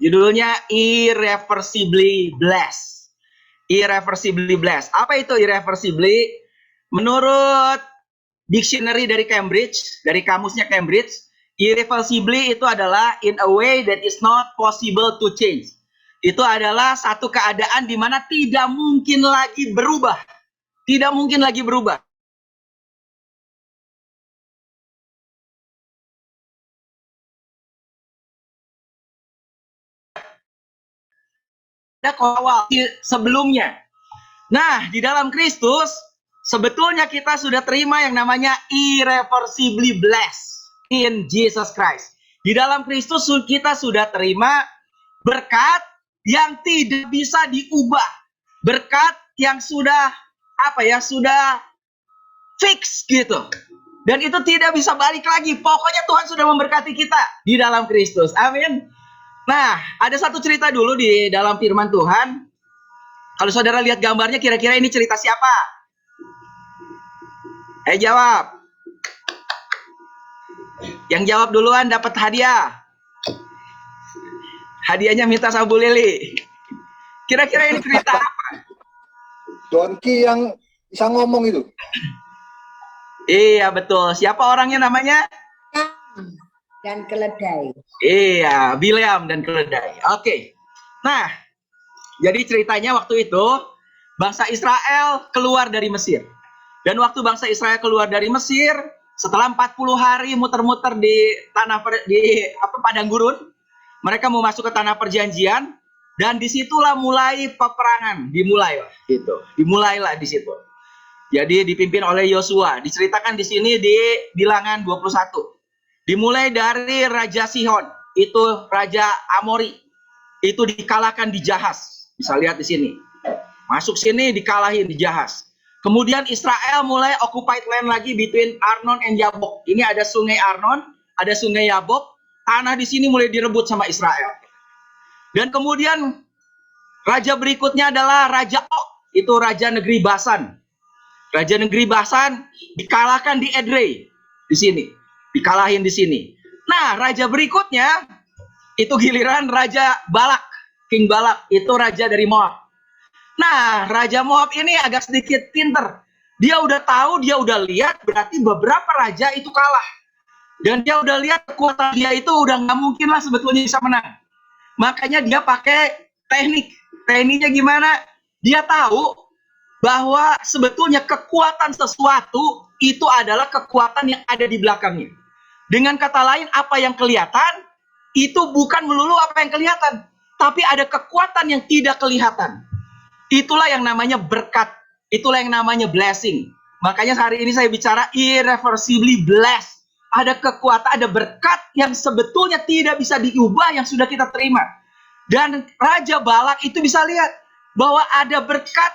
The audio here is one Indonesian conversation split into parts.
Judulnya Irreversibly Blessed. Irreversibly Blessed. Apa itu irreversibly? Menurut dictionary dari Cambridge, dari kamusnya Cambridge, irreversibly itu adalah in a way that is not possible to change. Itu adalah satu keadaan di mana tidak mungkin lagi berubah. Tidak mungkin lagi berubah. Ada awal sebelumnya. Nah, di dalam Kristus, sebetulnya kita sudah terima yang namanya irreversibly blessed in Jesus Christ. Di dalam Kristus kita sudah terima berkat yang tidak bisa diubah. Berkat yang sudah sudah fix gitu. Dan itu tidak bisa balik lagi. Pokoknya Tuhan sudah memberkati kita di dalam Kristus. Amin. Nah, ada satu cerita dulu di dalam firman Tuhan. Kalau saudara lihat gambarnya, kira-kira ini cerita siapa? Jawab. Yang jawab duluan dapat hadiah. Hadiahnya minta sabu lili. Kira-kira ini cerita apa? Donki yang bisa ngomong itu. Iya, betul. Siapa orangnya namanya? Dan keledai. Iya, Bileam dan keledai. Oke. Nah, jadi ceritanya waktu itu bangsa Israel keluar dari Mesir. Dan waktu bangsa Israel keluar dari Mesir, setelah 40 hari muter-muter di padang gurun, mereka mau masuk ke tanah perjanjian, dan disitulah mulai peperangan, dimulailah di situ. Jadi dipimpin oleh Yosua. Diceritakan di sini di Bilangan 21. Dimulai dari Raja Sihon, itu Raja Amori, itu dikalahkan di Jahaz. Bisa lihat di sini. Masuk sini dikalahin di Jahaz. Kemudian Israel mulai occupied land lagi between Arnon and Yabok. Ini ada sungai Arnon, ada sungai Yabok. Tanah di sini mulai direbut sama Israel. Dan kemudian raja berikutnya adalah Raja Og, itu raja negeri Basan. Raja negeri Basan dikalahkan di Edrei di sini. Dikalahin di sini. Nah, raja berikutnya itu giliran Raja Balak, King Balak, itu raja dari Moab. Nah, Raja Moab ini agak sedikit pinter. Dia udah tahu, dia udah lihat, berarti beberapa raja itu kalah. Dan dia udah lihat kekuatan dia itu udah nggak mungkin lah sebetulnya bisa menang. Makanya dia pakai teknik. Tekniknya gimana? Dia tahu bahwa sebetulnya kekuatan sesuatu itu adalah kekuatan yang ada di belakangnya. Dengan kata lain, apa yang kelihatan itu bukan melulu apa yang kelihatan, tapi ada kekuatan yang tidak kelihatan. Itulah yang namanya berkat, itulah yang namanya blessing. Makanya hari ini saya bicara irreversibly blessed. Ada kekuatan, ada berkat yang sebetulnya tidak bisa diubah yang sudah kita terima. Dan Raja Balak itu bisa lihat bahwa ada berkat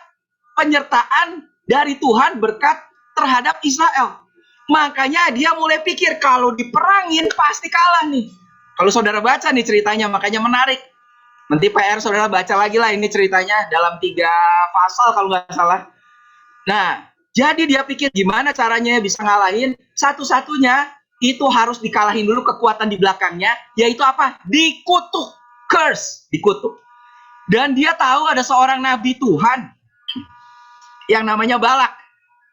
penyertaan dari Tuhan, berkat terhadap Israel. Makanya dia mulai pikir kalau diperangin pasti kalah nih. Kalau saudara baca nih ceritanya, makanya menarik. Nanti PR saudara baca lagi lah ini ceritanya dalam 3 pasal kalau nggak salah. Nah, jadi dia pikir gimana caranya bisa ngalahin. Satu-satunya itu harus dikalahin dulu kekuatan di belakangnya, yaitu apa? Dikutuk, curse, dikutuk. Dan dia tahu ada seorang nabi Tuhan yang namanya Balak.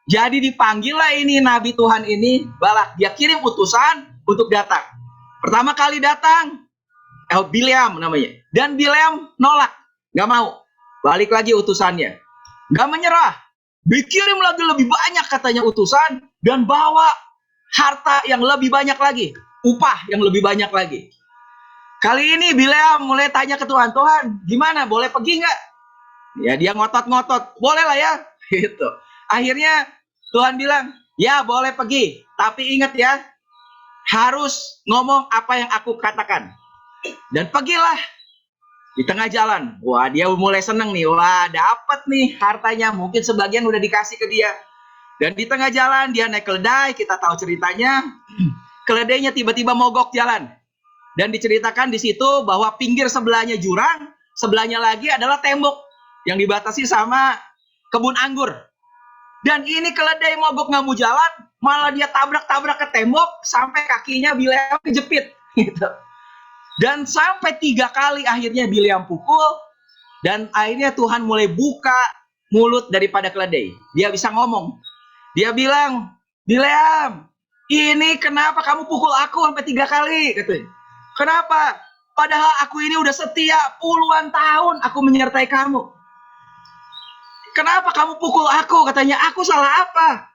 Jadi dipanggillah ini nabi Tuhan ini, Balak. Dia kirim utusan untuk datang. Pertama kali datang, Bileam namanya. Dan Bileam nolak, nggak mau. Balik lagi utusannya. Nggak menyerah. Dikirim lagi lebih banyak katanya utusan, dan bawa harta yang lebih banyak lagi. Upah yang lebih banyak lagi. Kali ini Bileam mulai tanya ke Tuhan, Tuhan gimana, boleh pergi nggak? Ya dia ngotot-ngotot, boleh lah ya. Gitu. Akhirnya Tuhan bilang, ya boleh pergi, tapi ingat ya, harus ngomong apa yang aku katakan. Dan pergilah. Di tengah jalan, wah dia mulai seneng nih, wah dapat nih hartanya, mungkin sebagian udah dikasih ke dia. Dan di tengah jalan dia naik keledai, kita tahu ceritanya, keledainya tiba-tiba mogok jalan. Dan diceritakan di situ bahwa pinggir sebelahnya jurang, sebelahnya lagi adalah tembok yang dibatasi sama kebun anggur. Dan ini keledai mogok nggak mau jalan, malah dia tabrak-tabrak ke tembok sampai kakinya Bileam kejepit. Gitu. Dan sampai 3 kali akhirnya Bileam pukul, dan akhirnya Tuhan mulai buka mulut daripada keledai. Dia bisa ngomong. Dia bilang, Bileam, ini kenapa kamu pukul aku sampai 3 kali? Katanya. Kenapa? Padahal aku ini udah setia puluhan tahun aku menyertai kamu. Kenapa kamu pukul aku? Katanya, aku salah apa?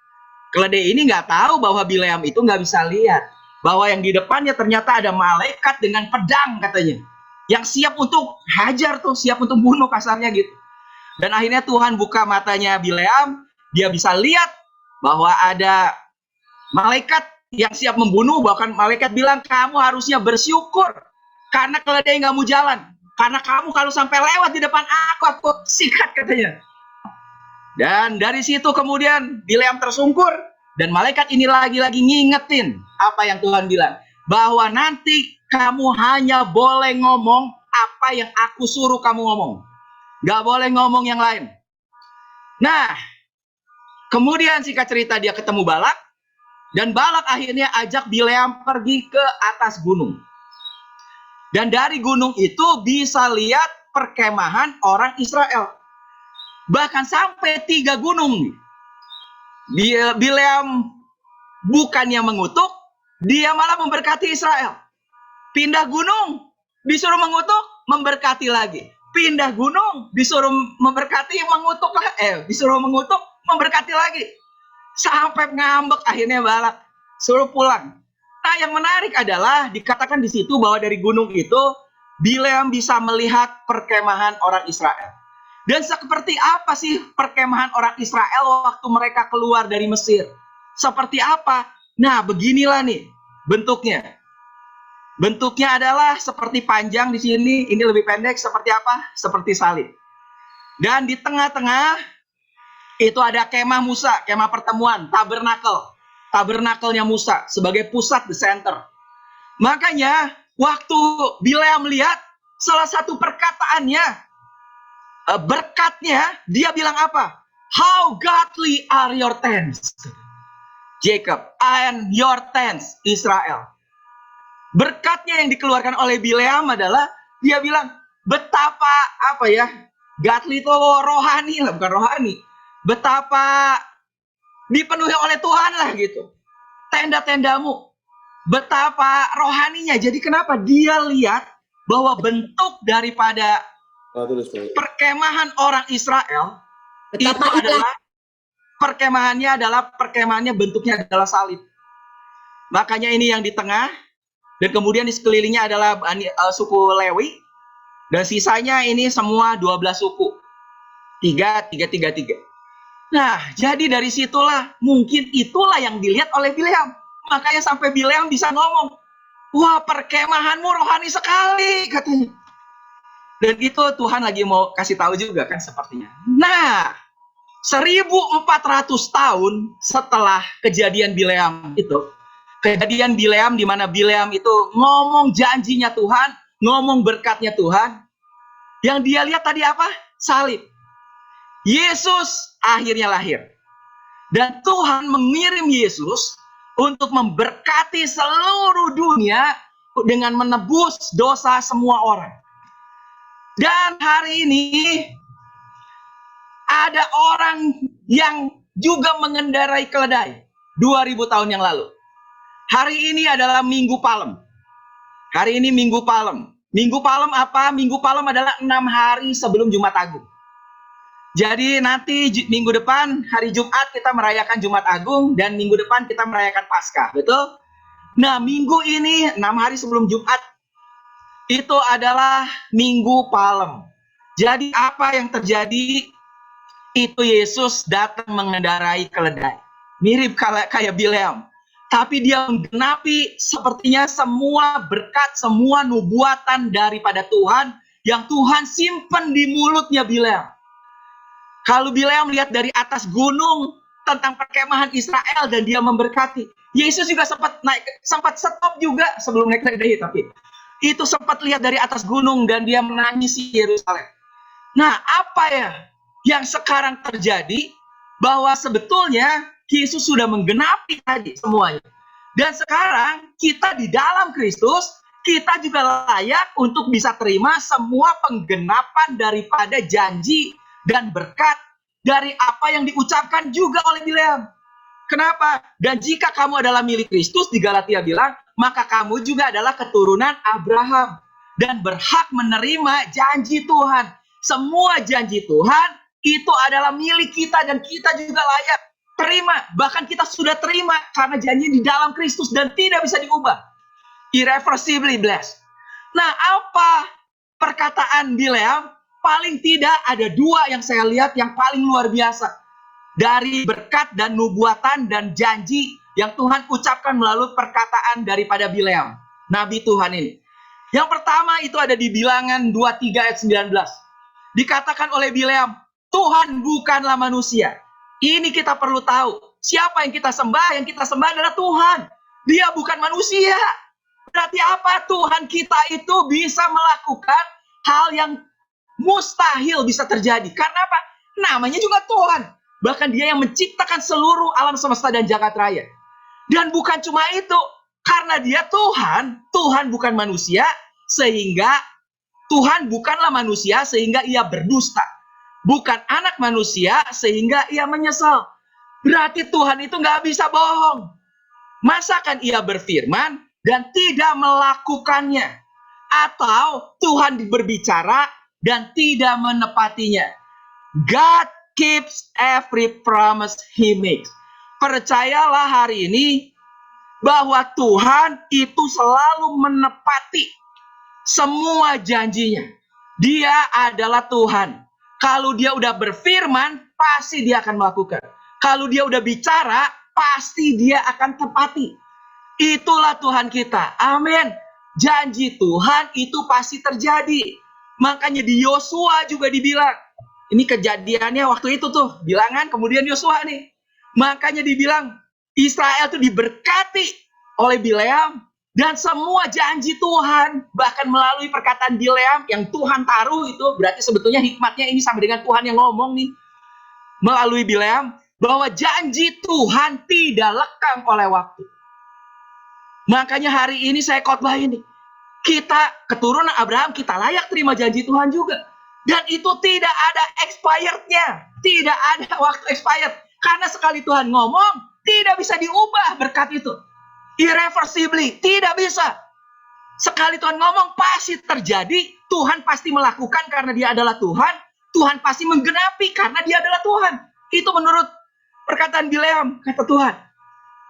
Keledai ini nggak tahu bahwa Bileam itu nggak bisa lihat. Bahwa yang di depannya ternyata ada malaikat dengan pedang katanya. Yang siap untuk hajar tuh, siap untuk bunuh kasarnya gitu. Dan akhirnya Tuhan buka matanya Bileam, dia bisa lihat bahwa ada malaikat yang siap membunuh. Bahkan malaikat bilang, kamu harusnya bersyukur karena keledai nggak mau jalan. Karena kamu kalau sampai lewat di depan aku sikat katanya. Dan dari situ kemudian Bileam tersungkur. Dan malaikat ini lagi-lagi ngingetin apa yang Tuhan bilang. Bahwa nanti kamu hanya boleh ngomong apa yang aku suruh kamu ngomong. Gak boleh ngomong yang lain. Nah, kemudian singkat cerita dia ketemu Balak. Dan Balak akhirnya ajak Bileam pergi ke atas gunung. Dan dari gunung itu bisa lihat perkemahan orang Israel. Bahkan sampai 3 gunung. Bileam bukannya mengutuk, dia malah memberkati Israel. Pindah gunung, disuruh mengutuk, memberkati lagi. Pindah gunung, disuruh memberkati, disuruh mengutuk, memberkati lagi. Sampai ngambek akhirnya Balak, suruh pulang. Nah, yang menarik adalah dikatakan di situ bahwa dari gunung itu Bileam bisa melihat perkemahan orang Israel. Dan seperti apa sih perkemahan orang Israel waktu mereka keluar dari Mesir? Seperti apa? Nah, beginilah nih bentuknya. Bentuknya adalah seperti panjang di sini, ini lebih pendek seperti apa? Seperti salib. Dan di tengah-tengah itu ada kemah Musa, kemah pertemuan, tabernakel. Tabernakelnya Musa sebagai pusat, the center. Makanya waktu Bileam melihat salah satu perkataannya, berkatnya, dia bilang apa? How godly are your tents, Jacob, and your tents, Israel. Berkatnya yang dikeluarkan oleh Bileam adalah, dia bilang, betapa, godly itu rohani lah, bukan rohani. Betapa dipenuhi oleh Tuhan lah gitu. Tenda-tendamu. Betapa rohaninya. Jadi kenapa dia lihat bahwa bentuk daripada perkemahan orang Israel itu adalah perkemahannya bentuknya adalah salib. Makanya ini yang di tengah, dan kemudian di sekelilingnya adalah suku Lewi, dan sisanya ini semua 12 suku. 3. Nah, jadi dari situlah mungkin itulah yang dilihat oleh Bileam. Makanya sampai Bileam bisa ngomong, wah, perkemahanmu rohani sekali katanya. Dan itu Tuhan lagi mau kasih tahu juga kan sepertinya. Nah, 1400 tahun setelah kejadian Bileam itu, kejadian Bileam di mana Bileam itu ngomong janjinya Tuhan, ngomong berkatnya Tuhan, yang dia lihat tadi apa? Salib. Yesus akhirnya lahir. Dan Tuhan mengirim Yesus untuk memberkati seluruh dunia dengan menebus dosa semua orang. Dan hari ini ada orang yang juga mengendarai keledai 2000 tahun yang lalu. Hari ini adalah Minggu Palem. Hari ini Minggu Palem. Minggu Palem apa? Minggu Palem adalah 6 hari sebelum Jumat Agung. Jadi nanti minggu depan hari Jumat kita merayakan Jumat Agung, dan minggu depan kita merayakan Paskah, betul? Nah, minggu ini 6 hari sebelum Jumat itu adalah Minggu Palem. Jadi apa yang terjadi? Itu Yesus datang mengendarai keledai. Mirip kayak Bileam. Tapi dia menggenapi sepertinya semua berkat, semua nubuatan daripada Tuhan yang Tuhan simpen di mulutnya Bileam. Kalau Bileam lihat dari atas gunung tentang perkemahan Israel dan dia memberkati. Yesus juga sempat stop juga sebelum naik keledai, tapi itu sempat lihat dari atas gunung dan dia menangisi Yerusalem. Nah, apa ya yang sekarang terjadi? Bahwa sebetulnya Yesus sudah menggenapi tadi semuanya. Dan sekarang kita di dalam Kristus, kita juga layak untuk bisa terima semua penggenapan daripada janji dan berkat dari apa yang diucapkan juga oleh Bileam. Kenapa? Dan jika kamu adalah milik Kristus, di Galatia bilang, maka kamu juga adalah keturunan Abraham dan berhak menerima janji Tuhan. Semua janji Tuhan itu adalah milik kita dan kita juga layak terima. Bahkan kita sudah terima karena janji di dalam Kristus dan tidak bisa diubah. Irreversibly blessed. Nah, apa perkataan Bileam? Paling tidak ada dua yang saya lihat yang paling luar biasa. Dari berkat dan nubuatan dan janji yang Tuhan ucapkan melalui perkataan daripada Bileam, Nabi Tuhan ini. Yang pertama itu ada di Bilangan 23 ayat 19. Dikatakan oleh Bileam, Tuhan bukanlah manusia. Ini kita perlu tahu. Siapa yang kita sembah? Yang kita sembah adalah Tuhan. Dia bukan manusia. Berarti apa? Tuhan kita itu bisa melakukan hal yang mustahil bisa terjadi. Karena apa? Namanya juga Tuhan. Bahkan dia yang menciptakan seluruh alam semesta dan jagat raya. Dan bukan cuma itu. Karena dia Tuhan, Tuhan bukan manusia, sehingga Tuhan bukanlah manusia, sehingga ia berdusta. Bukan anak manusia, sehingga ia menyesal. Berarti Tuhan itu nggak bisa bohong. Masakan ia berfirman dan tidak melakukannya? Atau Tuhan berbicara dan tidak menepatinya? God keeps every promise he makes. Percayalah hari ini bahwa Tuhan itu selalu menepati semua janjinya. Dia adalah Tuhan. Kalau dia udah berfirman, pasti dia akan melakukan. Kalau dia udah bicara, pasti dia akan tepati. Itulah Tuhan kita. Amin. Janji Tuhan itu pasti terjadi. Makanya di Yosua juga dibilang. Ini kejadiannya waktu itu tuh. Bilangan kemudian Yosua nih. Makanya dibilang Israel itu diberkati oleh Bileam. Dan semua janji Tuhan. Bahkan melalui perkataan Bileam yang Tuhan taruh itu. Berarti sebetulnya hikmatnya ini sama dengan Tuhan yang ngomong nih. Melalui Bileam. Bahwa janji Tuhan tidak lekang oleh waktu. Makanya hari ini saya khotbah ini. Kita keturunan Abraham, kita layak terima janji Tuhan juga. Dan itu tidak ada expirednya. Tidak ada waktu expired. Karena sekali Tuhan ngomong, tidak bisa diubah berkat itu. Irreversibly, tidak bisa. Sekali Tuhan ngomong, pasti terjadi. Tuhan pasti melakukan karena dia adalah Tuhan. Tuhan pasti menggenapi karena dia adalah Tuhan. Itu menurut perkataan Bileam, kata Tuhan.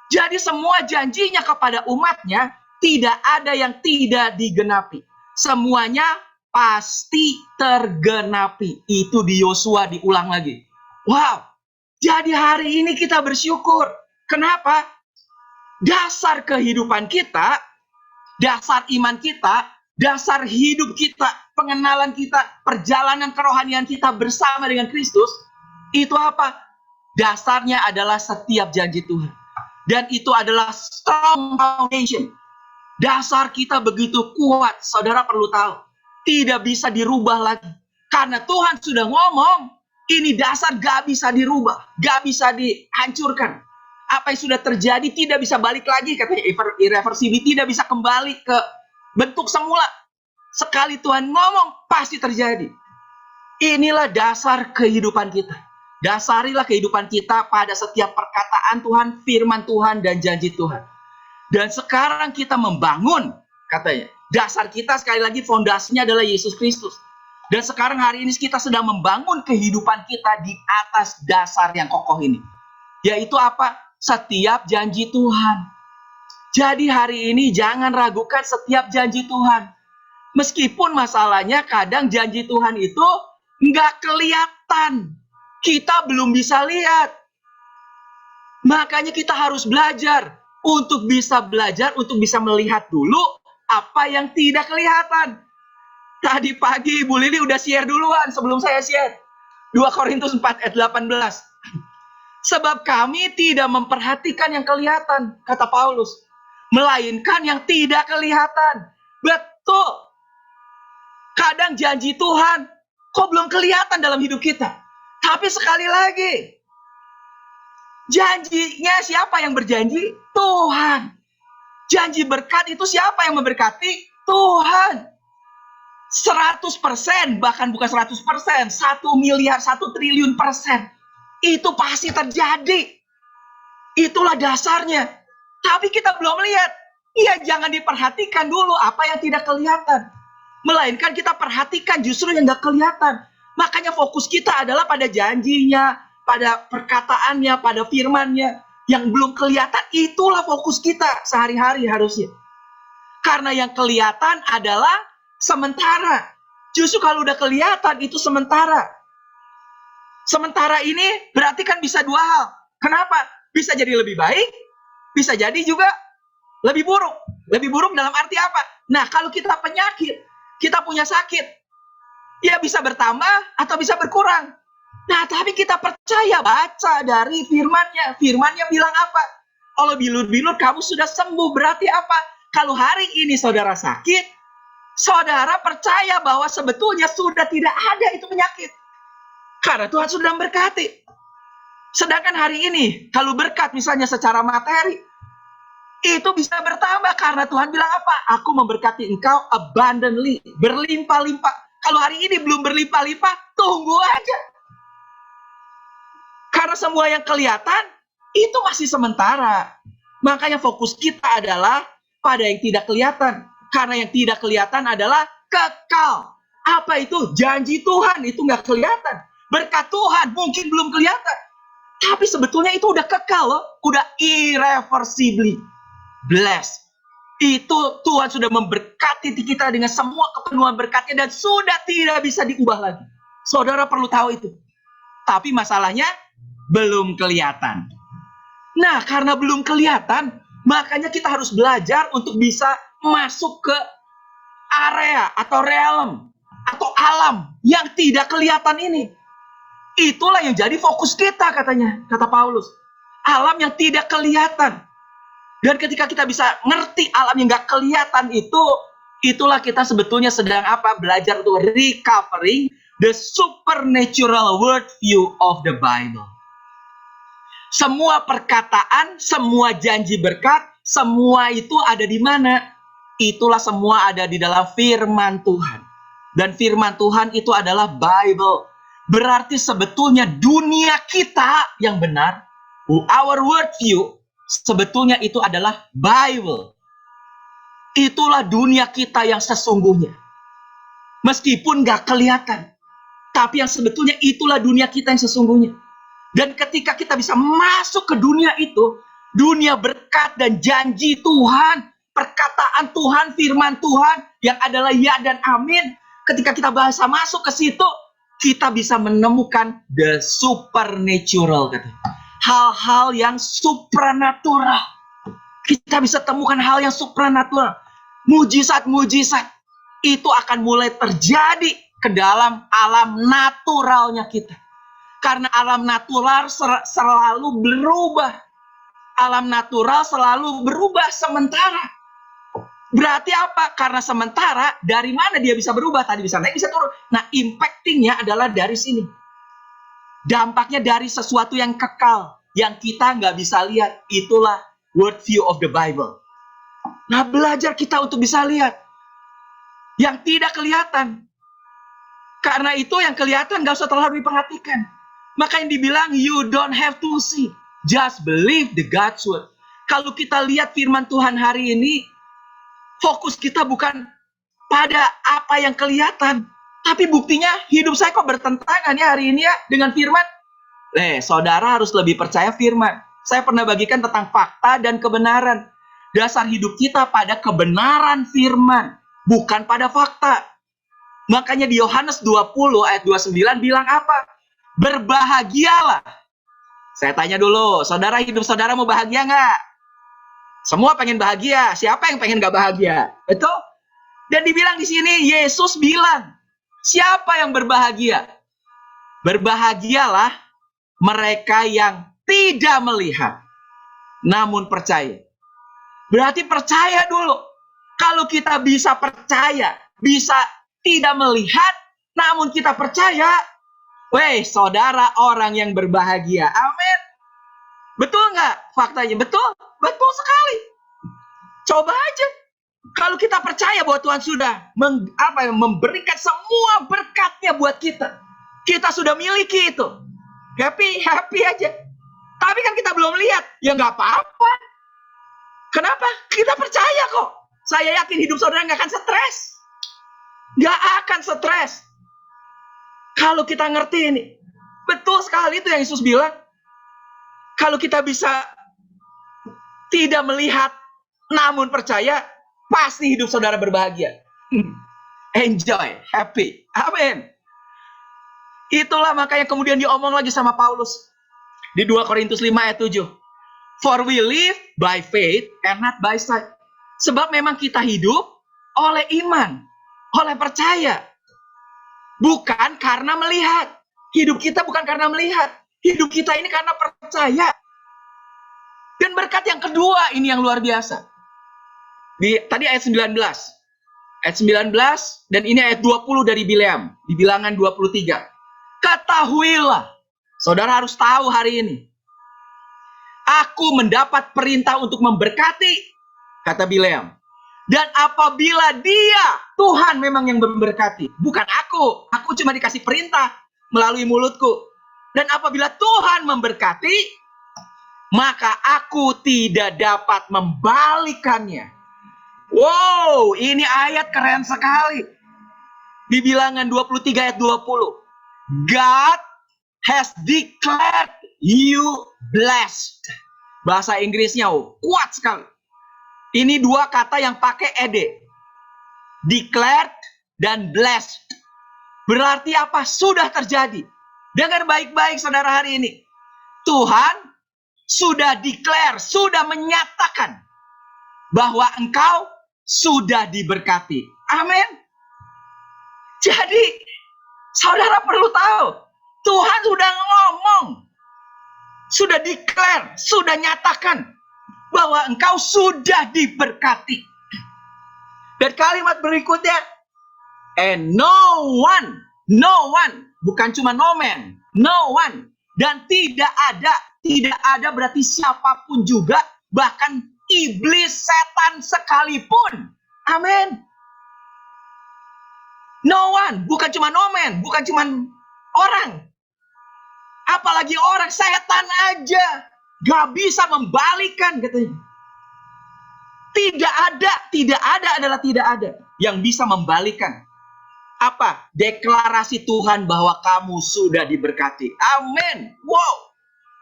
Jadi semua janjinya kepada umatnya tidak ada yang tidak digenapi. Semuanya pasti tergenapi. Itu di Yosua diulang lagi. Wow. Jadi hari ini kita bersyukur. Kenapa? Dasar kehidupan kita, dasar iman kita, dasar hidup kita, pengenalan kita, perjalanan kerohanian kita bersama dengan Kristus, itu apa? Dasarnya adalah setiap janji Tuhan. Dan itu adalah strong foundation. Dasar kita begitu kuat, saudara perlu tahu. Tidak bisa dirubah lagi. Karena Tuhan sudah ngomong, ini dasar gak bisa dirubah. Gak bisa dihancurkan. Apa yang sudah terjadi tidak bisa balik lagi. Katanya irreversibly, tidak bisa kembali ke bentuk semula. Sekali Tuhan ngomong, pasti terjadi. Inilah dasar kehidupan kita. Dasarilah kehidupan kita pada setiap perkataan Tuhan, firman Tuhan, dan janji Tuhan. Dan sekarang kita membangun, katanya. Dasar kita sekali lagi fondasinya adalah Yesus Kristus. Dan sekarang hari ini kita sedang membangun kehidupan kita di atas dasar yang kokoh ini. Yaitu apa? Setiap janji Tuhan. Jadi hari ini jangan ragukan setiap janji Tuhan. Meskipun masalahnya kadang janji Tuhan itu nggak kelihatan. Kita belum bisa lihat. Makanya kita harus belajar. Untuk bisa belajar, untuk bisa melihat dulu apa yang tidak kelihatan. Tadi pagi Ibu Lili udah share duluan sebelum saya share. 2 Korintus 4 ayat 18. Sebab kami tidak memperhatikan yang kelihatan, kata Paulus. Melainkan yang tidak kelihatan. Betul. Kadang janji Tuhan kok belum kelihatan dalam hidup kita. Tapi sekali lagi, janjinya siapa yang berjanji? Tuhan. Janji berkat itu siapa yang memberkati? Tuhan. 100%, bahkan bukan 100%, 1 miliar, 1 triliun persen. Itu pasti terjadi. Itulah dasarnya. Tapi kita belum lihat. Ya jangan diperhatikan dulu apa yang tidak kelihatan. Melainkan kita perhatikan justru yang nggak kelihatan. Makanya fokus kita adalah pada janjinya, pada perkataannya, pada firmannya. Yang belum kelihatan, itulah fokus kita sehari-hari harusnya. Karena yang kelihatan adalah sementara. Justru kalau udah kelihatan itu sementara. Sementara ini berarti kan bisa dua hal. Kenapa? Bisa jadi lebih baik, bisa jadi juga lebih buruk. Lebih buruk dalam arti apa? Nah, kalau kita penyakit, kita punya sakit, ya bisa bertambah atau bisa berkurang. Nah, tapi kita percaya, baca dari firmannya. Firmannya bilang apa? Kalau bilut-bilut kamu sudah sembuh, berarti apa? Kalau hari ini saudara sakit, saudara percaya bahwa sebetulnya sudah tidak ada itu penyakit. Karena Tuhan sudah memberkati. Sedangkan hari ini, kalau berkat misalnya secara materi, itu bisa bertambah karena Tuhan bilang apa? Aku memberkati engkau abundantly, berlimpah-limpah. Kalau hari ini belum berlimpah-limpah, tunggu aja. Karena semua yang kelihatan, itu masih sementara. Makanya fokus kita adalah pada yang tidak kelihatan. Karena yang tidak kelihatan adalah kekal. Apa itu? Janji Tuhan, itu nggak kelihatan. Berkat Tuhan mungkin belum kelihatan. Tapi sebetulnya itu udah kekal loh. Udah irreversibly blessed. Itu Tuhan sudah memberkati kita dengan semua kepenuhan berkatnya dan sudah tidak bisa diubah lagi. Saudara perlu tahu itu. Tapi masalahnya belum kelihatan. Nah, karena belum kelihatan, makanya kita harus belajar untuk bisa masuk ke area atau realm atau alam yang tidak kelihatan ini. Itulah yang jadi fokus kita katanya, kata Paulus. Alam yang tidak kelihatan. Dan ketika kita bisa ngerti alam yang nggak kelihatan itu, itulah kita sebetulnya sedang apa? Belajar untuk recovering the supernatural worldview of the Bible. Semua perkataan, semua janji berkat, semua itu ada di mana? Itulah semua ada di dalam firman Tuhan. Dan firman Tuhan itu adalah Bible. Berarti sebetulnya dunia kita yang benar, our worldview, sebetulnya itu adalah Bible. Itulah dunia kita yang sesungguhnya. Meskipun gak kelihatan. Tapi yang sebetulnya itulah dunia kita yang sesungguhnya. Dan ketika kita bisa masuk ke dunia itu, dunia berkat dan janji Tuhan, perkataan Tuhan, firman Tuhan, yang adalah ya dan amin. Ketika kita bisa masuk ke situ, kita bisa menemukan the supernatural. Hal-hal yang supranatural. Kita bisa temukan hal yang supranatural. Mujizat-mujizat. Itu akan mulai terjadi ke dalam alam naturalnya kita. Karena alam natural selalu berubah. Alam natural selalu berubah sementara. Berarti apa? Karena sementara, dari mana dia bisa berubah? Tadi bisa naik, bisa turun. Nah, impactingnya adalah dari sini. Dampaknya dari sesuatu yang kekal. Yang kita nggak bisa lihat. Itulah worldview of the Bible. Nah, belajar kita untuk bisa lihat. Yang tidak kelihatan. Karena itu yang kelihatan nggak usah terlalu diperhatikan. Maka yang dibilang, you don't have to see. Just believe the God's word. Kalau kita lihat firman Tuhan hari ini, fokus kita bukan pada apa yang kelihatan. Tapi buktinya hidup saya kok bertentangan ya hari ini ya dengan firman. Saudara harus lebih percaya firman. Saya pernah bagikan tentang fakta dan kebenaran. Dasar hidup kita pada kebenaran firman. Bukan pada fakta. Makanya di Yohanes 20 ayat 29 bilang apa? Berbahagialah. Saya tanya dulu, saudara hidup saudara mau bahagia nggak? Semua pengen bahagia. Siapa yang pengen nggak bahagia? Betul? Dan dibilang di sini, Yesus bilang, siapa yang berbahagia? Berbahagialah mereka yang tidak melihat, namun percaya. Berarti percaya dulu. Kalau kita bisa percaya, bisa tidak melihat, namun kita percaya, saudara orang yang berbahagia. Amin. Betul nggak faktanya? Betul? Betul sekali. Coba aja. Kalau kita percaya bahwa Tuhan sudah memberikan semua berkatnya buat kita, kita sudah miliki itu. Happy aja. Tapi kan kita belum lihat, ya nggak apa-apa. Kenapa? Kita percaya kok. Saya yakin hidup saudara nggak akan stres. Nggak akan stres. Kalau kita ngerti ini. Betul sekali itu yang Yesus bilang. Kalau kita bisa tidak melihat, namun percaya, pasti hidup saudara berbahagia. Enjoy, happy. Amin. Itulah makanya kemudian diomong lagi sama Paulus. Di 2 Korintus 5 ayat 7. For we live by faith and not by sight. Sebab memang kita hidup oleh iman, oleh percaya. Bukan karena melihat. Hidup kita bukan karena melihat. Hidup kita ini karena percaya. Dan berkat yang kedua ini yang luar biasa. Tadi ayat 19. Ayat 19 dan ini ayat 20 dari Bileam. Di Bilangan 23. Ketahuilah. Saudara harus tahu hari ini. Aku mendapat perintah untuk memberkati, kata Bileam. Dan apabila dia, Tuhan memang yang memberkati. Bukan aku. Aku cuma dikasih perintah melalui mulutku. Dan apabila Tuhan memberkati, maka aku tidak dapat membalikannya. Wow, ini ayat keren sekali. Di Bilangan 23 ayat 20. God has declared you blessed. Bahasa Inggrisnya kuat sekali. Ini dua kata yang pakai ed. Declared dan blessed. Berarti apa? Sudah terjadi. Dengar baik-baik saudara hari ini. Tuhan sudah declare, sudah menyatakan bahwa engkau sudah diberkati. Amin. Jadi, saudara perlu tahu, Tuhan sudah ngomong, sudah declare, sudah nyatakan bahwa engkau sudah diberkati. Dan kalimat berikutnya, and no one, bukan cuma no man, no one, dan tidak ada berarti siapapun juga, bahkan iblis, setan sekalipun. Amin. No one, bukan cuma no man, bukan cuma orang. Apalagi orang, setan aja gak bisa membalikan katanya. Tidak ada adalah tidak ada yang bisa membalikan. Apa? Deklarasi Tuhan bahwa kamu sudah diberkati. Amin. Wow.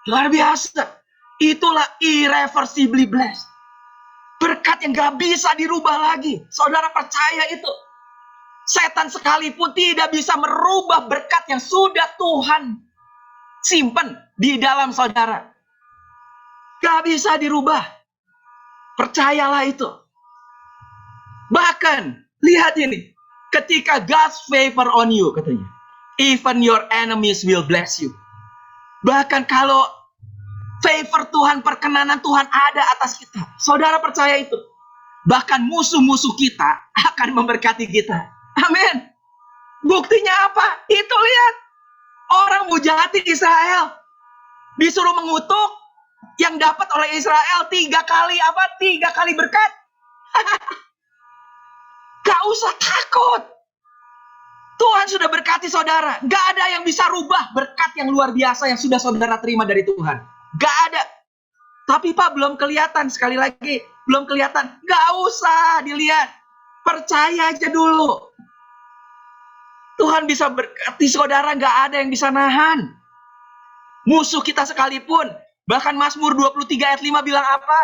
Luar biasa. Itulah irreversibly blessed. Berkat yang gak bisa dirubah lagi. Saudara percaya itu. Setan sekalipun tidak bisa merubah berkat yang sudah Tuhan simpan di dalam saudara. Gak bisa dirubah. Percayalah itu. Bahkan, lihat ini. Ketika God's favor on you, katanya. Even your enemies will bless you. Bahkan kalau favor Tuhan, perkenanan Tuhan ada atas kita. Saudara percaya itu. Bahkan musuh-musuh kita akan memberkati kita. Amin. Buktinya apa? Itu lihat. Orang mujahati Israel. Disuruh mengutuk. Yang dapat oleh Israel 3 kali berkat. Gak usah takut. Tuhan sudah berkati saudara. Gak ada yang bisa rubah berkat yang luar biasa yang sudah saudara terima dari Tuhan. Gak ada. Tapi Pak belum kelihatan. Sekali lagi. Belum kelihatan. Gak usah dilihat. Percaya aja dulu. Tuhan bisa berkati saudara, gak ada yang bisa nahan. Musuh kita sekalipun. Bahkan Mazmur 23 ayat 5 bilang apa?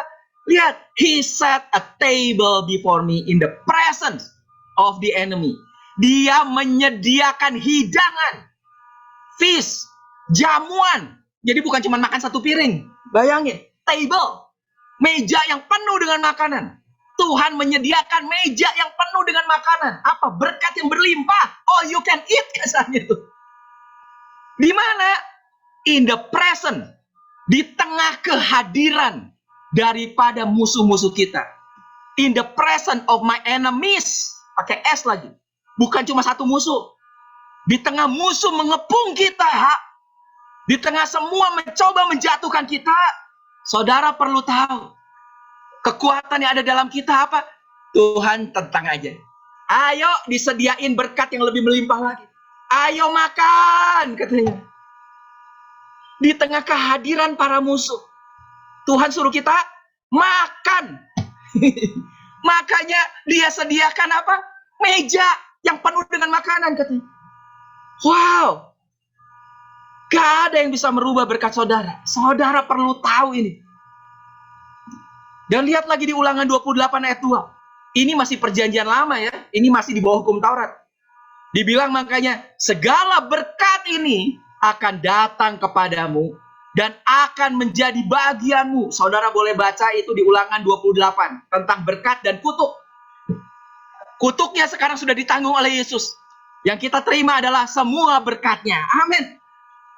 Lihat. He set a table before me in the presence of the enemy. Dia menyediakan hidangan. Feast. Jamuan. Jadi bukan cuma makan satu piring. Bayangin. Table. Meja yang penuh dengan makanan. Tuhan menyediakan meja yang penuh dengan makanan. Apa? Berkat yang berlimpah. Oh, you can eat kesannya itu. Di mana? In the present. Di tengah kehadiran daripada musuh-musuh kita. In the present of my enemies. Pakai S lagi. Bukan cuma satu musuh. Di tengah musuh mengepung kita. Di tengah semua mencoba menjatuhkan kita. Saudara perlu tahu. Kekuatan yang ada dalam kita apa? Tuhan tentang aja. Ayo disediain berkat yang lebih melimpah lagi. Ayo makan, katanya. Di tengah kehadiran para musuh, Tuhan suruh kita makan. Makanya dia sediakan apa? Meja yang penuh dengan makanan, katanya. Wow. Gak ada yang bisa merubah berkat saudara. Saudara perlu tahu ini. Dan lihat lagi di Ulangan 28 ayat 2. Ini masih perjanjian lama ya. Ini masih di bawah hukum Taurat. Dibilang makanya, segala berkat ini akan datang kepadamu dan akan menjadi bagianmu. Saudara boleh baca itu di Ulangan 28 tentang berkat dan kutuk. Kutuknya sekarang sudah ditanggung oleh Yesus. Yang kita terima adalah semua berkatnya. Amin.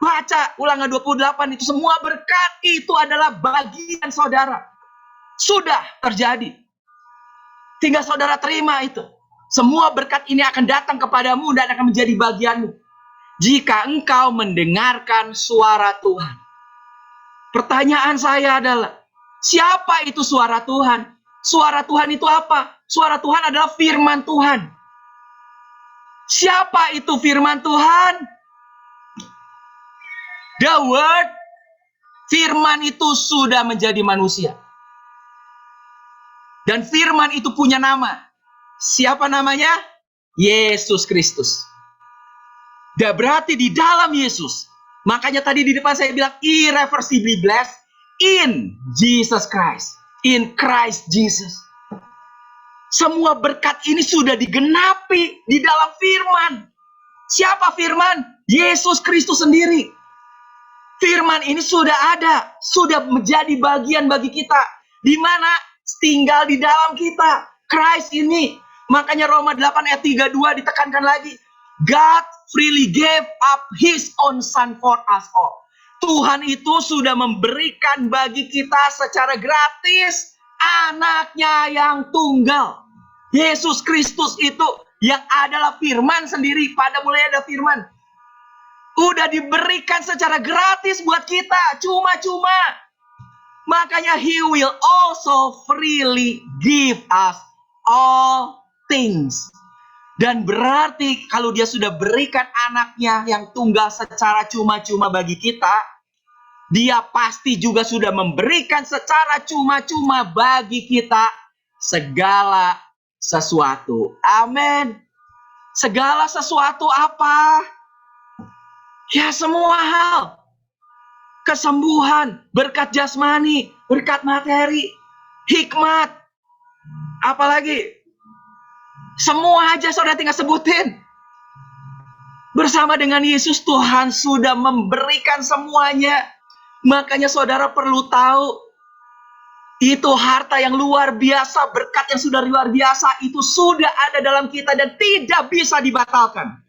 Baca Ulangan 28 itu, semua berkat itu adalah bagian saudara. Sudah terjadi. Tinggal saudara terima itu. Semua berkat ini akan datang kepadamu dan akan menjadi bagianmu. Jika engkau mendengarkan suara Tuhan. Pertanyaan saya adalah, siapa itu suara Tuhan? Suara Tuhan itu apa? Suara Tuhan adalah firman Tuhan. Siapa itu firman Tuhan? The Word. Firman itu sudah menjadi manusia. Dan firman itu punya nama. Siapa namanya? Yesus Kristus. Dan berarti di dalam Yesus. Makanya tadi di depan saya bilang irreversibly blessed in Jesus Christ. In Christ Jesus. Semua berkat ini sudah digenapi di dalam firman. Siapa firman? Yesus Kristus sendiri. Firman ini sudah ada. Sudah menjadi bagian bagi kita. Di mana tinggal di dalam kita. Christ ini. Makanya Roma 8 ayat 32 ditekankan lagi. God freely gave up his own son for us all. Tuhan itu sudah memberikan bagi kita secara gratis anaknya yang tunggal. Yesus Kristus itu yang adalah firman sendiri. Pada mulanya ada firman. Udah diberikan secara gratis buat kita. Cuma-cuma. Makanya he will also freely give us all things. Dan berarti kalau dia sudah berikan anaknya yang tunggal secara cuma-cuma bagi kita, dia pasti juga sudah memberikan secara cuma-cuma bagi kita segala sesuatu. Amin. Segala sesuatu apa? Ya semua hal. Kesembuhan, berkat jasmani, berkat materi, hikmat. Apalagi? Semua aja saudara tinggal sebutin. Bersama dengan Yesus Tuhan sudah memberikan semuanya. Makanya saudara perlu tahu. Itu harta yang luar biasa, berkat yang sudah luar biasa. Itu sudah ada dalam kita dan tidak bisa dibatalkan.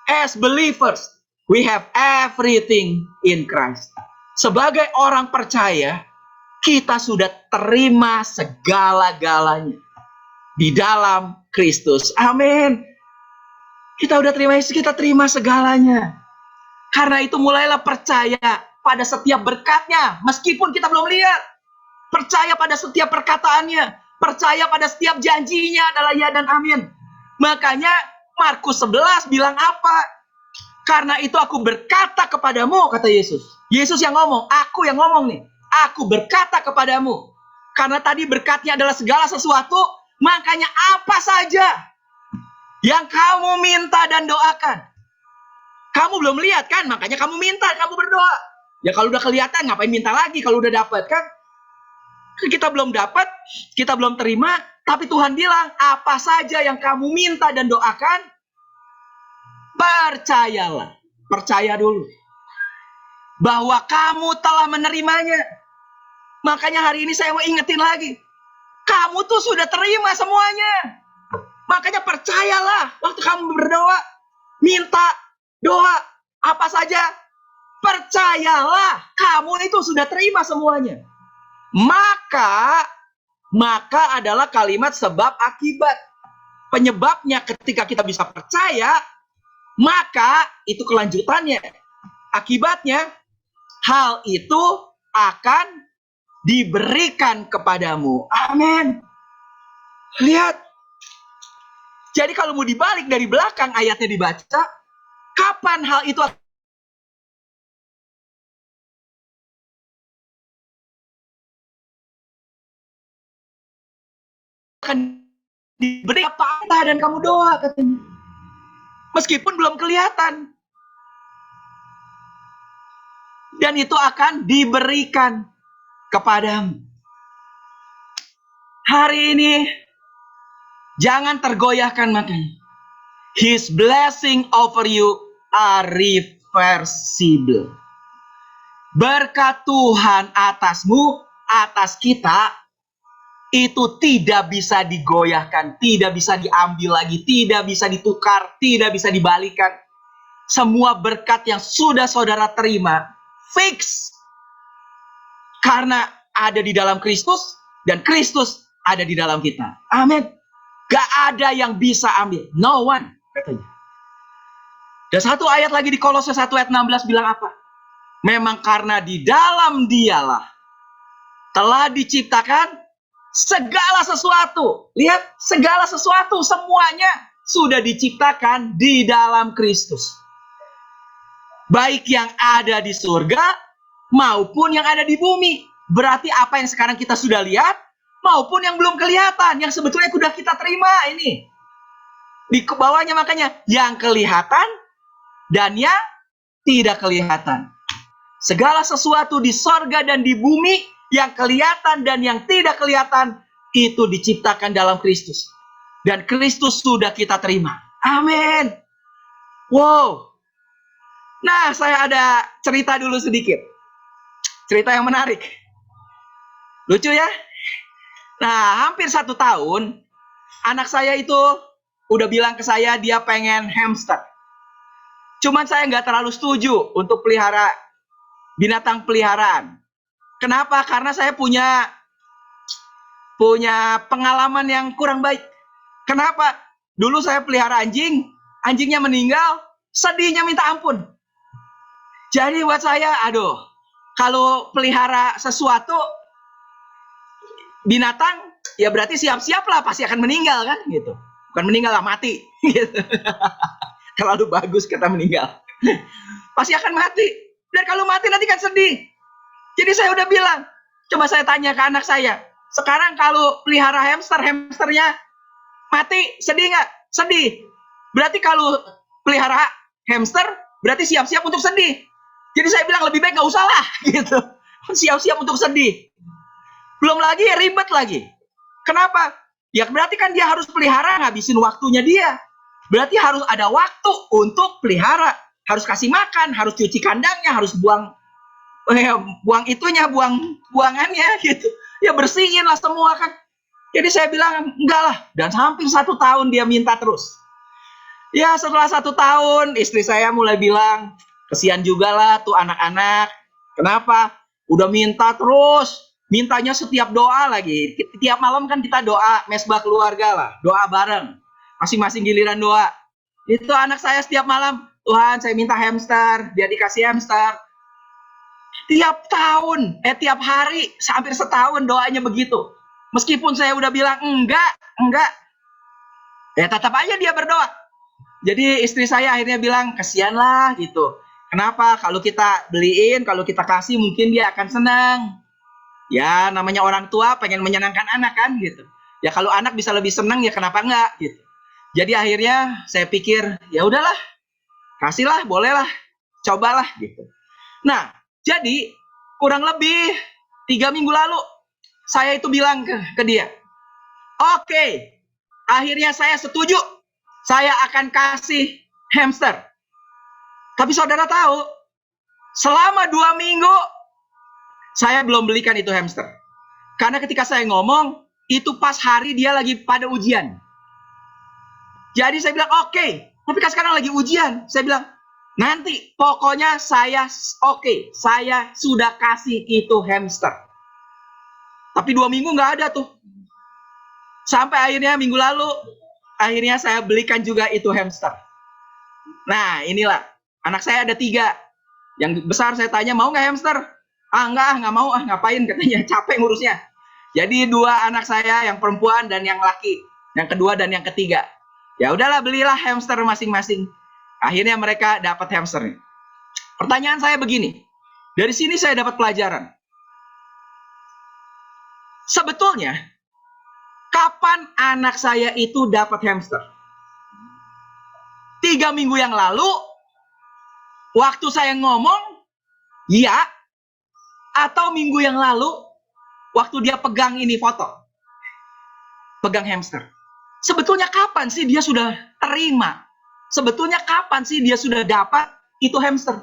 As believers, we have everything in Christ. Sebagai orang percaya, kita sudah terima segala-galanya. Di dalam Kristus. Amin. Kita udah terima Yesus, kita terima segalanya. Karena itu mulailah percaya pada setiap berkatnya. Meskipun kita belum lihat. Percaya pada setiap perkataannya. Percaya pada setiap janjinya adalah ya dan amin. Makanya Markus 11 bilang apa? Karena itu aku berkata kepadamu, kata Yesus. Yesus yang ngomong, aku yang ngomong nih. Aku berkata kepadamu. Karena tadi berkatnya adalah segala sesuatu. Makanya apa saja yang kamu minta dan doakan. Kamu belum lihat kan? Makanya kamu minta, kamu berdoa. Ya kalau udah kelihatan, ngapain minta lagi kalau udah dapat kan? Kita belum dapat, kita belum terima. Tapi Tuhan bilang, apa saja yang kamu minta dan doakan, percayalah. Percaya dulu. Bahwa kamu telah menerimanya. Makanya hari ini saya mau ingetin lagi. Kamu tuh sudah terima semuanya. Makanya percayalah waktu kamu berdoa. Minta doa apa saja. Percayalah kamu itu sudah terima semuanya. Maka adalah kalimat sebab akibat. Penyebabnya ketika kita bisa percaya, maka itu kelanjutannya. Akibatnya, hal itu akan diberikan kepadamu. Amin. Lihat. Jadi kalau mau dibalik dari belakang ayatnya dibaca, kapan hal itu akan diberi apa dan kamu doa katanya. Meskipun belum kelihatan. Dan itu akan diberikan kepadamu. Hari ini jangan tergoyahkan makanya. His blessing over you are reversible. Berkat Tuhan atasmu, atas kita, itu tidak bisa digoyahkan, tidak bisa diambil lagi, tidak bisa ditukar, tidak bisa dibalikan. Semua berkat yang sudah saudara terima, fix. Karena ada di dalam Kristus, dan Kristus ada di dalam kita. Amin. Gak ada yang bisa ambil. No one, katanya. Dan satu ayat lagi di Kolose 1 ayat 16 bilang apa? Memang karena di dalam dialah telah diciptakan segala sesuatu. Lihat, segala sesuatu, semuanya sudah diciptakan di dalam Kristus. Baik yang ada di surga maupun yang ada di bumi. Berarti apa yang sekarang kita sudah lihat maupun yang belum kelihatan, yang sebetulnya sudah kita terima ini. Di bawahnya makanya yang kelihatan dan yang tidak kelihatan. Segala sesuatu di sorga dan di bumi, yang kelihatan dan yang tidak kelihatan, itu diciptakan dalam Kristus. Dan Kristus sudah kita terima. Amin. Wow. Nah, saya ada cerita dulu sedikit. Cerita yang menarik. Lucu ya? Nah, hampir 1 tahun, anak saya itu udah bilang ke saya dia pengen hamster. Cuman saya nggak terlalu setuju untuk pelihara binatang peliharaan. Kenapa? Karena saya punya pengalaman yang kurang baik. Kenapa? Dulu saya pelihara anjing, anjingnya meninggal, sedihnya minta ampun. Jadi buat saya, aduh, kalau pelihara sesuatu, binatang, ya berarti siap-siap lah, pasti akan meninggal kan, gitu. Bukan meninggal lah, mati. Gitu. Terlalu bagus kata meninggal. Pasti akan mati. Dan kalau mati nanti kan sedih. Jadi saya udah bilang, coba saya tanya ke anak saya, sekarang kalau pelihara hamster, hamsternya mati, sedih nggak? Sedih. Berarti kalau pelihara hamster, berarti siap-siap untuk sedih. Jadi saya bilang lebih baik nggak usah lah, gitu. Siap-siap untuk sedih. Belum lagi ya ribet lagi. Kenapa? Ya berarti kan dia harus pelihara, ngabisin waktunya dia. Berarti harus ada waktu untuk pelihara. Harus kasih makan, harus cuci kandangnya, harus buang buangannya gitu. Ya bersihin lah semua kan. Jadi saya bilang enggak lah. Dan hampir 1 tahun dia minta terus. Ya setelah 1 tahun istri saya mulai bilang, kesian juga lah tuh anak-anak. Kenapa? Udah minta terus. Mintanya setiap doa lagi. Tiap malam kan kita doa mesbah keluarga lah. Doa bareng. Masing-masing giliran doa. Itu anak saya setiap malam, Tuhan saya minta hamster, dia dikasih hamster. Tiap tahun, tiap hari, hampir setahun doanya begitu. Meskipun saya udah bilang enggak, ya tetap aja dia berdoa. Jadi istri saya akhirnya bilang, kesian lah gitu. Kenapa? Kalau kita beliin, kalau kita kasih mungkin dia akan senang. Ya namanya orang tua pengen menyenangkan anak kan gitu. Ya kalau anak bisa lebih senang ya kenapa enggak gitu. Jadi akhirnya saya pikir, ya udahlah, kasihlah, bolehlah, cobalah gitu. Nah, jadi kurang lebih 3 minggu lalu saya itu bilang ke dia, oke, akhirnya saya setuju, saya akan kasih hamster. Tapi saudara tahu, selama 2 minggu saya belum belikan itu hamster. Karena ketika saya ngomong, itu pas hari dia lagi pada ujian. Jadi saya bilang, oke, tapi kan sekarang lagi ujian. Saya bilang, nanti pokoknya saya sudah kasih itu hamster. Tapi 2 minggu nggak ada tuh. Sampai akhirnya minggu lalu, akhirnya saya belikan juga itu hamster. Nah inilah, anak saya ada 3. Yang besar saya tanya, mau nggak hamster? Enggak mau, ngapain katanya, capek ngurusnya. Jadi 2 anak saya, yang perempuan dan yang laki, yang kedua dan yang ketiga. Ya udahlah, belilah hamster masing-masing. Akhirnya mereka dapat hamsternya. Pertanyaan saya begini, dari sini saya dapat pelajaran. Sebetulnya, kapan anak saya itu dapat hamster? 3 minggu yang lalu, waktu saya ngomong, ya, atau minggu yang lalu, waktu dia pegang ini foto, pegang hamster. Sebetulnya kapan sih dia sudah terima? Sebetulnya kapan sih dia sudah dapat itu hamster?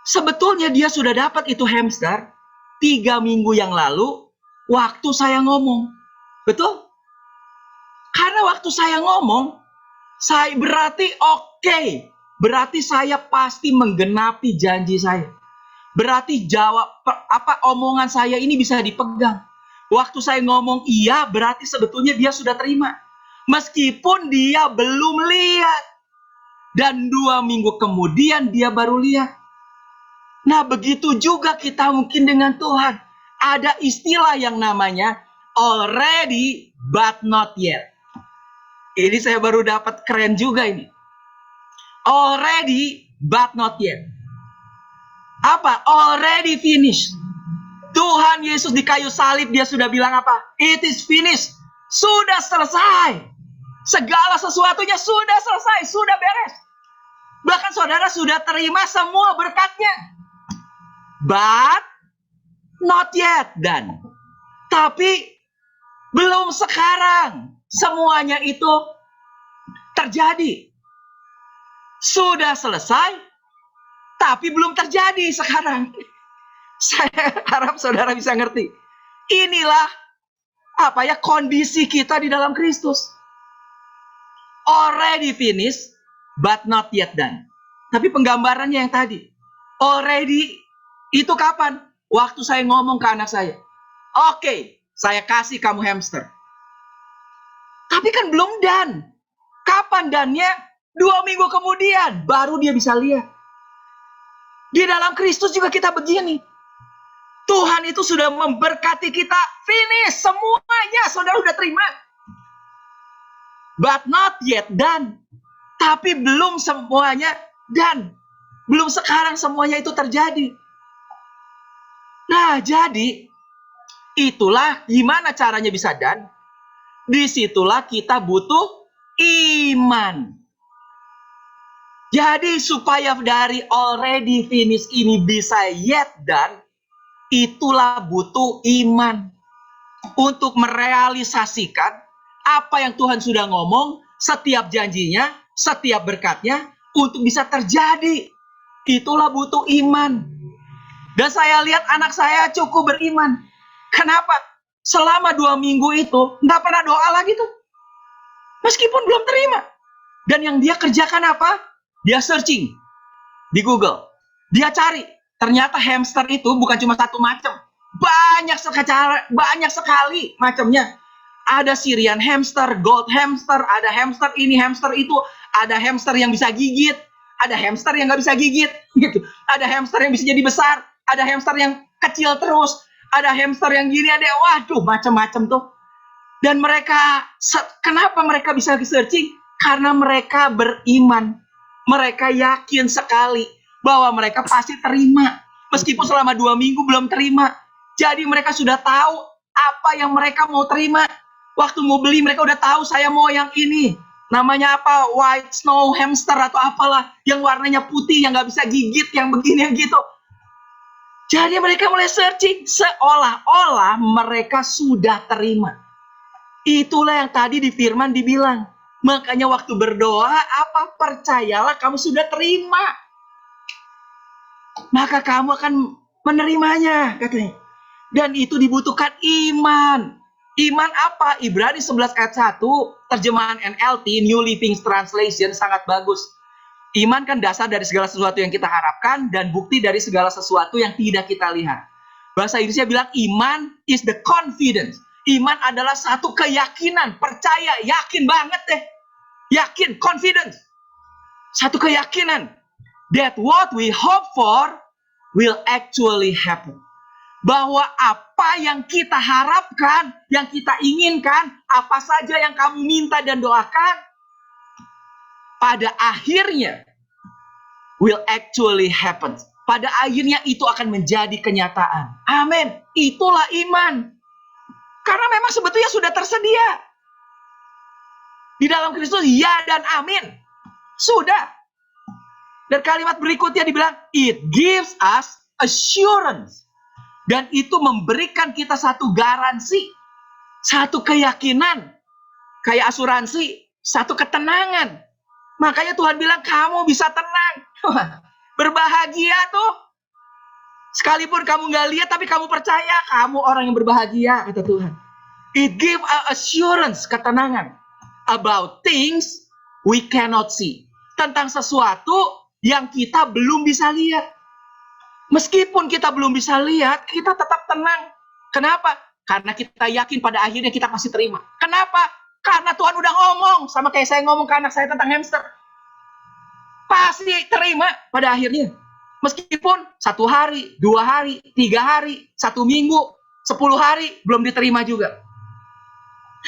Sebetulnya dia sudah dapat itu hamster 3 minggu yang lalu, waktu saya ngomong. Betul? Karena waktu saya ngomong, saya berarti oke. Berarti saya pasti menggenapi janji saya. Berarti omongan saya ini bisa dipegang. Waktu saya ngomong iya, berarti sebetulnya dia sudah terima. Meskipun dia belum lihat. Dan 2 minggu kemudian dia baru lihat. Nah, begitu juga kita mungkin dengan Tuhan. Ada istilah yang namanya already but not yet. Ini saya baru dapat, keren juga ini. Already but not yet. Apa? Already finished. Tuhan Yesus di kayu salib, dia sudah bilang apa? It is finished. Sudah selesai. Segala sesuatunya sudah selesai, sudah beres. Bahkan saudara sudah terima semua berkatnya. But not yet done. Tapi belum sekarang semuanya itu terjadi. Sudah selesai, tapi belum terjadi sekarang. Saya harap saudara bisa ngerti. Inilah kondisi kita di dalam Kristus. Already finished, but not yet done. Tapi penggambarannya yang tadi. Already itu kapan? Waktu saya ngomong ke anak saya. Oke, saya kasih kamu hamster. Tapi kan belum done. Kapan done-nya? 2 minggu kemudian baru dia bisa lihat. Di dalam Kristus juga kita begini. Tuhan itu sudah memberkati kita. Finish semuanya. Saudara sudah terima. But not yet done. Tapi belum semuanya done. Belum sekarang semuanya itu terjadi. Nah, jadi itulah gimana caranya bisa done. Disitulah kita butuh iman. Jadi supaya dari already finish ini bisa yet done, itulah butuh iman. Untuk merealisasikan apa yang Tuhan sudah ngomong, setiap janjinya, setiap berkatnya, untuk bisa terjadi. Itulah butuh iman. Dan saya lihat anak saya cukup beriman. Kenapa? Selama 2 minggu itu, nggak pernah doa lagi tuh. Meskipun belum terima. Dan yang dia kerjakan apa? Dia searching di Google. Dia cari. Ternyata hamster itu bukan cuma satu macam. Banyak sekali macamnya. Ada Syrian hamster, gold hamster, ada hamster ini, hamster itu. Ada hamster yang bisa gigit. Ada hamster yang nggak bisa gigit. Gitu. Ada hamster yang bisa jadi besar. Ada hamster yang kecil terus. Ada hamster yang gini, ada waduh macam-macam tuh. Dan mereka, kenapa mereka bisa searching? Karena mereka beriman. Mereka yakin sekali bahwa mereka pasti terima. Meskipun selama 2 minggu belum terima. Jadi mereka sudah tahu apa yang mereka mau terima. Waktu mau beli mereka udah tahu saya mau yang ini. Namanya apa? White snow hamster atau apalah. Yang warnanya putih, yang nggak bisa gigit, yang begini, yang gitu. Jadi mereka mulai searching. Seolah-olah mereka sudah terima. Itulah yang tadi di firman dibilang. Makanya waktu berdoa, percayalah kamu sudah terima. Maka kamu akan menerimanya, katanya. Dan itu dibutuhkan iman. Iman apa? Ibrani 11 ayat 1, terjemahan NLT, New Living Translation, sangat bagus. Iman kan dasar dari segala sesuatu yang kita harapkan dan bukti dari segala sesuatu yang tidak kita lihat. Bahasa Inggrisnya bilang iman is the confidence. Iman adalah satu keyakinan, percaya, yakin banget deh. Yakin, confidence. Satu keyakinan that what we hope for will actually happen. bahwa apa yang kita harapkan, yang kita inginkan, apa saja yang kamu minta dan doakan, pada akhirnya will actually happen. Pada akhirnya itu akan menjadi kenyataan. Amin. Itulah iman. Karena memang sebetulnya sudah tersedia. Di dalam Kristus, ya dan amin. Sudah. Dan kalimat berikutnya dibilang, it gives us assurance. Dan itu memberikan kita satu garansi, satu keyakinan, kayak asuransi, satu ketenangan. Makanya Tuhan bilang, kamu bisa tenang. Berbahagia tuh. Sekalipun kamu nggak lihat, tapi kamu percaya, kamu orang yang berbahagia, kata Tuhan. It gives assurance, ketenangan. About things we cannot see. Tentang sesuatu yang kita belum bisa lihat. Meskipun kita belum bisa lihat, kita tetap tenang. Kenapa? Karena kita yakin pada akhirnya kita pasti terima. Kenapa? Karena Tuhan udah ngomong. Sama kayak saya ngomong ke anak saya tentang hamster. Pasti terima pada akhirnya. Meskipun 1 hari, 2 hari, 3 hari, 1 minggu, 10 hari, belum diterima juga.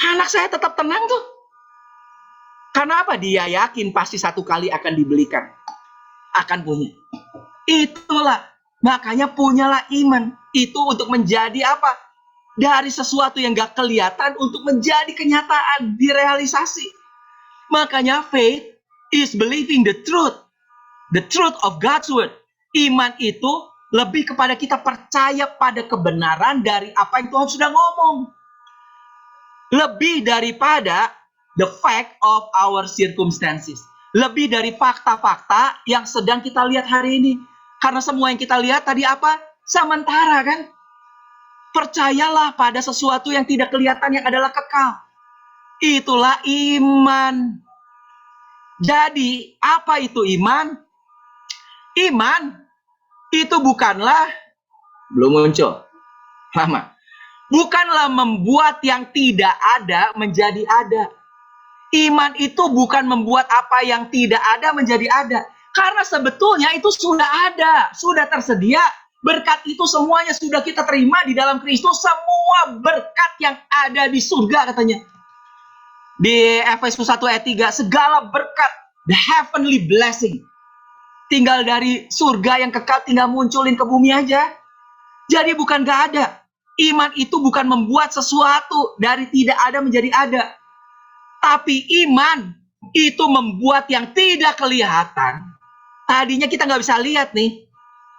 Anak saya tetap tenang tuh. Karena apa? Dia yakin pasti 1 kali akan dibelikan. Akan punya. Itulah. Makanya punyalah iman. Itu untuk menjadi apa? Dari sesuatu yang gak kelihatan untuk menjadi kenyataan, direalisasi. Makanya faith is believing the truth of God's word. Iman itu lebih kepada kita percaya pada kebenaran dari apa yang Tuhan sudah ngomong. Lebih daripada the fact of our circumstances. Lebih dari fakta-fakta yang sedang kita lihat hari ini. Karena semua yang kita lihat tadi apa? Sementara kan? Percayalah pada sesuatu yang tidak kelihatan yang adalah kekal. Itulah iman. Jadi, apa itu iman? Iman itu bukanlah, belum muncul, lama. Bukanlah membuat yang tidak ada menjadi ada. Iman itu bukan membuat apa yang tidak ada menjadi ada. Karena sebetulnya itu sudah ada, sudah tersedia. Berkat itu semuanya sudah kita terima di dalam Kristus. Semua berkat yang ada di surga katanya. Di Efesus 1 ayat 3, segala berkat, the heavenly blessing. Tinggal dari surga yang kekal, tinggal munculin ke bumi aja. Jadi bukan gak ada. Iman itu bukan membuat sesuatu dari tidak ada menjadi ada. Tapi iman itu membuat yang tidak kelihatan. Tadinya kita nggak bisa lihat nih.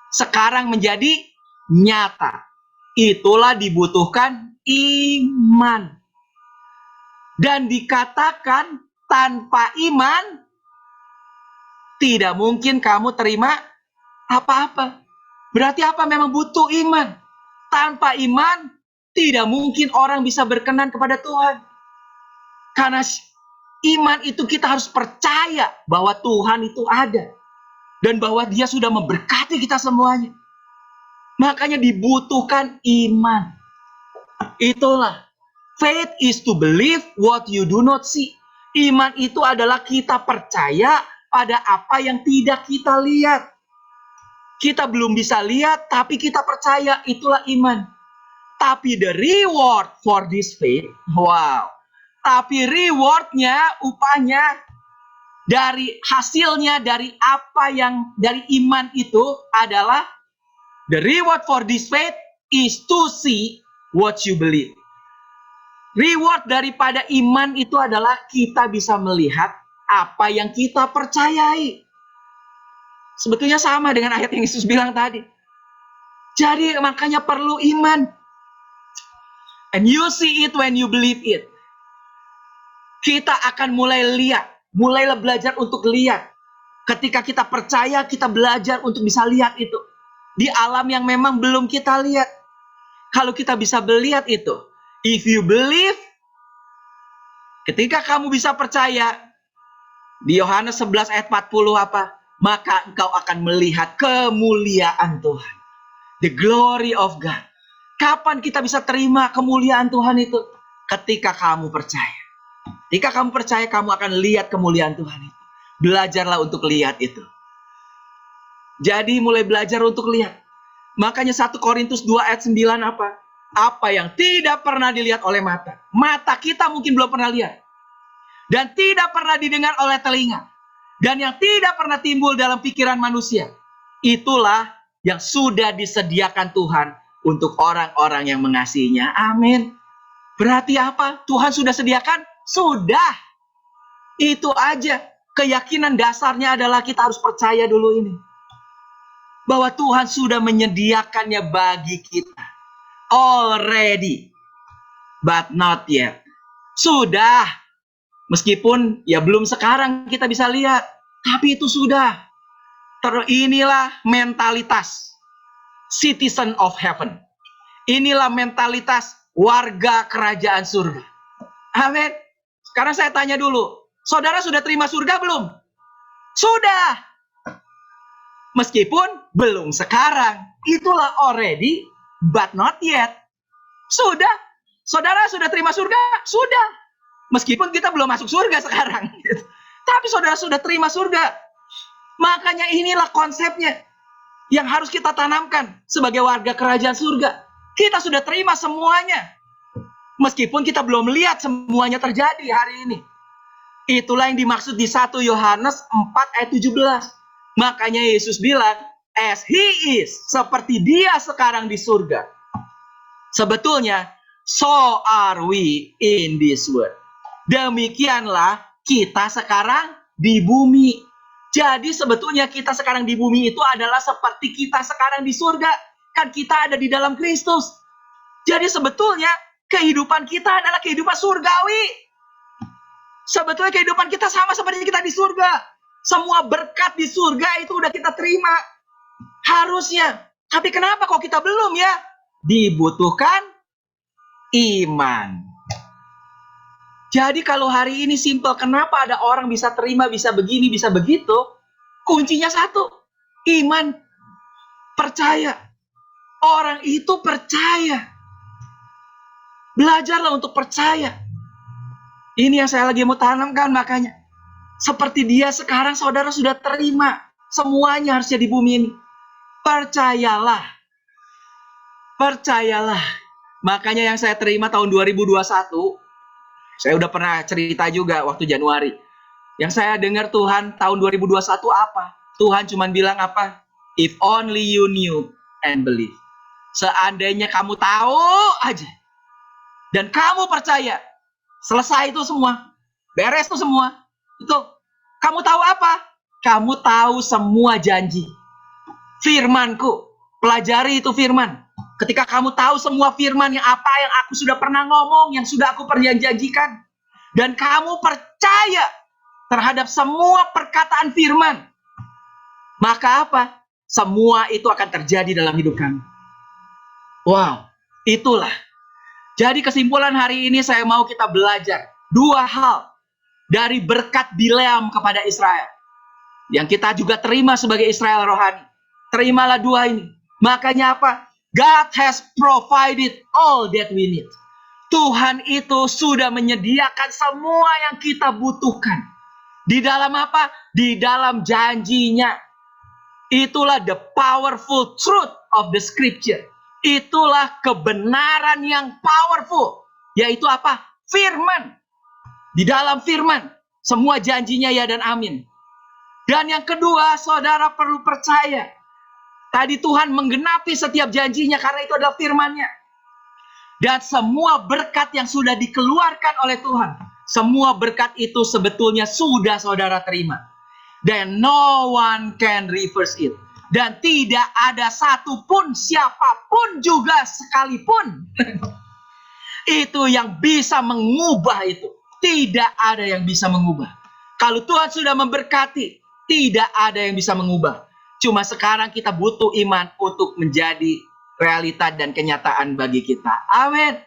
Sekarang menjadi nyata. Itulah dibutuhkan iman. Dan dikatakan tanpa iman, tidak mungkin kamu terima apa-apa. Berarti apa? Memang butuh iman. Tanpa iman, tidak mungkin orang bisa berkenan kepada Tuhan. Karena iman itu kita harus percaya bahwa Tuhan itu ada. Dan bahwa dia sudah memberkati kita semuanya. Makanya dibutuhkan iman. Itulah. Faith is to believe what you do not see. Iman itu adalah kita percaya pada apa yang tidak kita lihat. Kita belum bisa lihat, tapi kita percaya. Itulah iman. Tapi the reward for this faith, wow. Tapi rewardnya, upahnya, dari hasilnya, dari apa yang dari iman itu adalah the reward for this faith is to see what you believe. Reward daripada iman itu adalah kita bisa melihat apa yang kita percayai. Sebetulnya sama dengan ayat yang Yesus bilang tadi. Jadi makanya perlu iman. And you see it when you believe it. Kita akan mulai lihat. Mulailah belajar untuk lihat. Ketika kita percaya, kita belajar untuk bisa lihat itu. Di alam yang memang belum kita lihat. Kalau kita bisa melihat itu. If you believe, ketika kamu bisa percaya, di Yohanes 11 ayat 40 apa? Maka engkau akan melihat kemuliaan Tuhan. The glory of God. Kapan kita bisa terima kemuliaan Tuhan itu? Ketika kamu percaya. Jika kamu percaya, kamu akan lihat kemuliaan Tuhan itu. Belajarlah untuk lihat itu. Jadi mulai belajar untuk lihat. Makanya 1 Korintus 2 ayat 9 apa? Apa yang tidak pernah dilihat oleh mata. Mata kita mungkin belum pernah lihat. Dan tidak pernah didengar oleh telinga. Dan yang tidak pernah timbul dalam pikiran manusia. Itulah yang sudah disediakan Tuhan untuk orang-orang yang mengasihinya. Amin. Berarti apa? Tuhan sudah sediakan? Sudah. Itu aja. Keyakinan dasarnya adalah kita harus percaya dulu ini. Bahwa Tuhan sudah menyediakannya bagi kita. Already. But not yet. Sudah. Meskipun ya belum sekarang kita bisa lihat. Tapi itu sudah. Inilah mentalitas citizen of heaven. Inilah mentalitas warga kerajaan surga. Amin. Sekarang saya tanya dulu. Saudara sudah terima surga belum? Sudah. Meskipun belum sekarang. Itulah already, but not yet. Sudah. Saudara sudah terima surga? Sudah. Meskipun kita belum masuk surga sekarang. Tapi saudara sudah terima surga. Makanya inilah konsepnya yang harus kita tanamkan sebagai warga kerajaan surga. Kita sudah terima semuanya. Meskipun kita belum melihat semuanya terjadi hari ini. Itulah yang dimaksud di 1 Yohanes 4 ayat 17. Makanya Yesus bilang, as he is, seperti dia sekarang di surga. Sebetulnya, so are we in this world. Demikianlah kita sekarang di bumi. Jadi sebetulnya kita sekarang di bumi itu adalah seperti kita sekarang di surga. Kan kita ada di dalam Kristus. Jadi sebetulnya kehidupan kita adalah kehidupan surgawi. Sebetulnya kehidupan kita sama seperti kita di surga. Semua berkat di surga itu udah kita terima. Harusnya. Tapi kenapa kok kita belum ya? Dibutuhkan iman. Jadi kalau hari ini simple, kenapa ada orang bisa terima, bisa begini, bisa begitu? Kuncinya satu, iman, percaya. Orang itu percaya. Belajarlah untuk percaya. Ini yang saya lagi mau tanamkan makanya. Seperti dia sekarang saudara sudah terima. Semuanya harusnya di bumi ini. Percayalah. Percayalah. Makanya yang saya terima tahun 2021, saya udah pernah cerita juga waktu Januari. Yang saya dengar Tuhan tahun 2021 apa? Tuhan cuma bilang apa? If only you knew and believe. Seandainya kamu tahu aja. Dan kamu percaya. Selesai itu semua. Beres itu semua. Itu. Kamu tahu apa? Kamu tahu semua janji. Firmanku. Pelajari itu firman. Ketika kamu tahu semua firman yang apa yang aku sudah pernah ngomong, yang sudah aku janjikan, dan kamu percaya terhadap semua perkataan firman, maka apa? Semua itu akan terjadi dalam hidup kamu. Wow, itulah. Jadi kesimpulan hari ini saya mau kita belajar dua hal dari berkat Bileam kepada Israel. Yang kita juga terima sebagai Israel rohani. Terimalah dua ini. Makanya apa? God has provided all that we need. Tuhan itu sudah menyediakan semua yang kita butuhkan. Di dalam apa? Di dalam janjinya. Itulah the powerful truth of the scripture. Itulah kebenaran yang powerful. Yaitu apa? Firman. Di dalam firman. Semua janjinya ya dan amin. Dan yang kedua, saudara perlu percaya. Tadi Tuhan menggenapi setiap janjinya karena itu adalah firman-Nya. Dan semua berkat yang sudah dikeluarkan oleh Tuhan, semua berkat itu sebetulnya sudah saudara terima. Dan no one can reverse it. Dan tidak ada satupun, siapapun juga sekalipun. Itu yang bisa mengubah itu. Tidak ada yang bisa mengubah. Kalau Tuhan sudah memberkati, tidak ada yang bisa mengubah. Cuma sekarang kita butuh iman untuk menjadi realita dan kenyataan bagi kita. Amin.